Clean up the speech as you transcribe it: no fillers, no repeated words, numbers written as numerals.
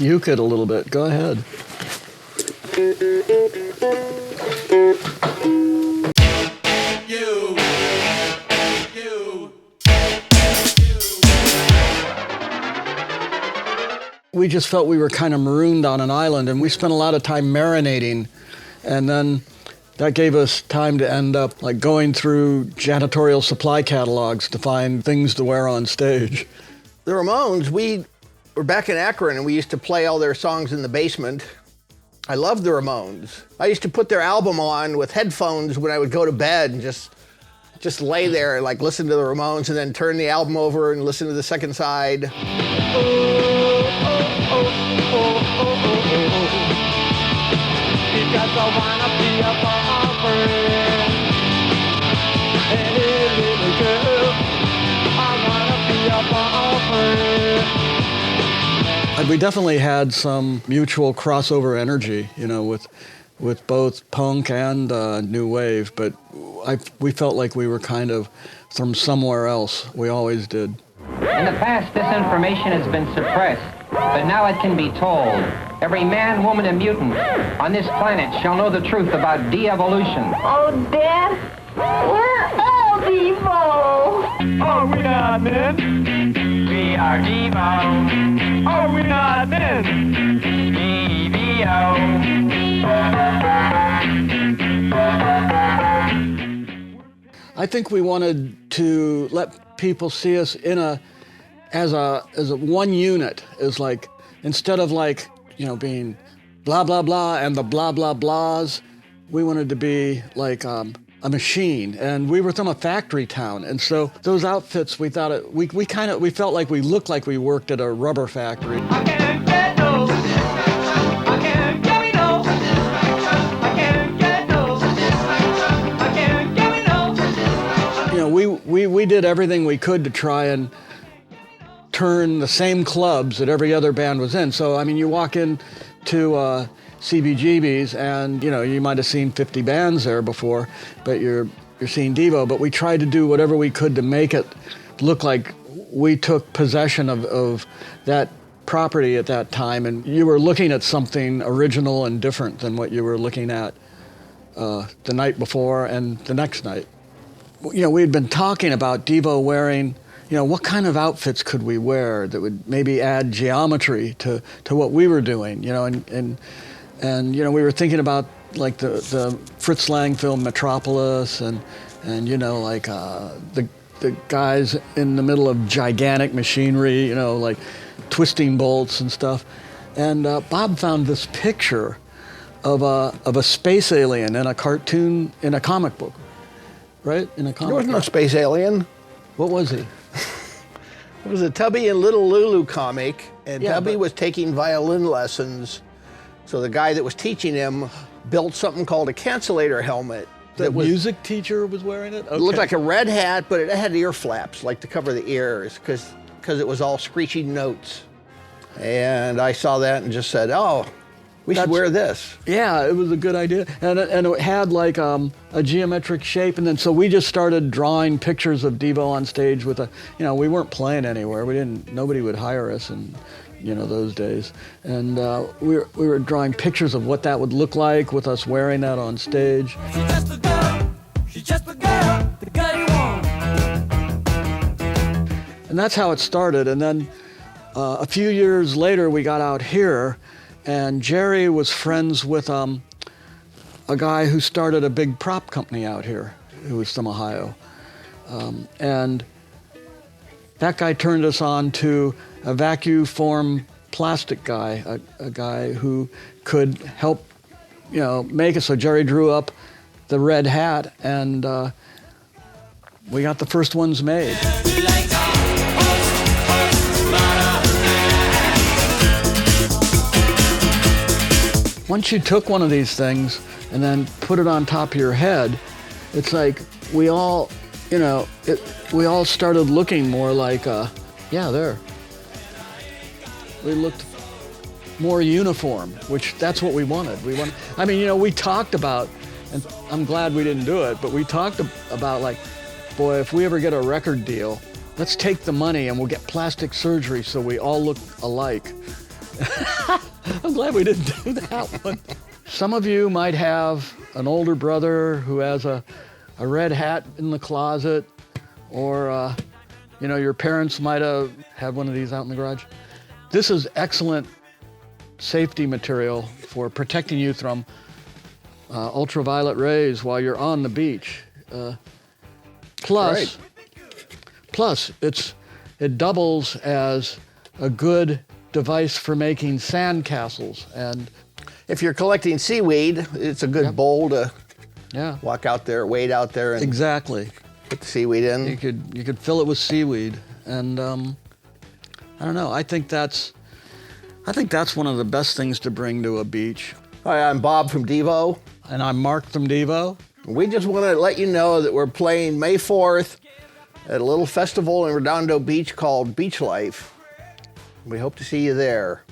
uke it a little bit. Go ahead. We just felt we were kind of marooned on an island, and we spent a lot of time marinating, and then that gave us time to end up like going through janitorial supply catalogs to find things to wear on stage. The Ramones, we were back in Akron, and we used to play all their songs in the basement. I loved the Ramones. I used to put their album on with headphones when I would go to bed and just lay there and like listen to the Ramones and then turn the album over and listen to the second side. Because I wanna be a boyfriend. Hey, little girl, I wanna be a boyfriend. We definitely had some mutual crossover energy, you know, with both punk and new wave, but we felt like we were kind of from somewhere else. We always did. In the past, this information has been suppressed, but now it can be told. Every man, woman, and mutant on this planet shall know the truth about de-evolution. Oh, Dad, we're all Devo. Are we not men? We are Devo. Are we not men? I think we wanted to let people see us as a one unit, as like, instead of like, you know, being blah, blah, blah and the blah, blah, blahs, we wanted to be like a machine. And we were from a factory town. And so those outfits, we thought, we felt like we looked like we worked at a rubber factory. I can't get no. I can't get me no. I can't get no. I can't get me no. You know, we did everything we could to try and turn the same clubs that every other band was in. So, I mean, you walk in to CBGB's and, you know, you might have seen 50 bands there before, but you're seeing Devo. But we tried to do whatever we could to make it look like we took possession of that property at that time, and you were looking at something original and different than what you were looking at the night before and the next night. You know, we had been talking about Devo wearing, you know, what kind of outfits could we wear that would maybe add geometry to what we were doing, you know, and you know, we were thinking about like the Fritz Lang film Metropolis and you know, like the guys in the middle of gigantic machinery, you know, like twisting bolts and stuff. And Bob found this picture of a space alien in a cartoon, in a comic book, right? In a comic There was no book. space alien. What was he? It was a Tubby and Little Lulu comic, and Yeah, Tubby but- was taking violin lessons. So the guy that was teaching him built something called a cancellator helmet. The That was, music teacher was wearing it? Okay. it looked like a red hat, but it had ear flaps, like to cover the ears, because it was all screeching notes. And I saw that and just said, oh, we should That's- wear this. Yeah, it was a good idea. And it had like a geometric shape. And then so we just started drawing pictures of Devo on stage with you know, we weren't playing anywhere. Nobody would hire us in, you know, those days. And we were drawing pictures of what that would look like with us wearing that on stage. She's just a girl, she's just a girl, the girl you want. And that's how it started. And then a few years later, we got out here, and Jerry was friends with a guy who started a big prop company out here, who was from Ohio. And that guy turned us on to a vacuum form plastic guy, a guy who could help, you know, make it. So Jerry drew up the red hat, and we got the first ones made. Once you took one of these things and then put it on top of your head, it's like we all, you know, we all started looking more like, yeah, there. We looked more uniform, which that's what we wanted. I mean, you know, we talked about, and I'm glad we didn't do it, but we talked about like, boy, if we ever get a record deal, let's take the money and we'll get plastic surgery so we all look alike. I'm glad we didn't do that one. Some of you might have an older brother who has a red hat in the closet, or your parents might have had one of these out in the garage. This is excellent safety material for protecting you from ultraviolet rays while you're on the beach. Plus, it doubles as a good device for making sand castles. And if you're collecting seaweed, it's a good bowl to walk out there, wade out there, and exactly put the seaweed in. You could fill it with seaweed, and I don't know. I think that's one of the best things to bring to a beach. Hi, I'm Bob from Devo. And I'm Mark from Devo. We just want to let you know that we're playing May 4th at a little festival in Redondo Beach called BeachLife. We hope to see you there.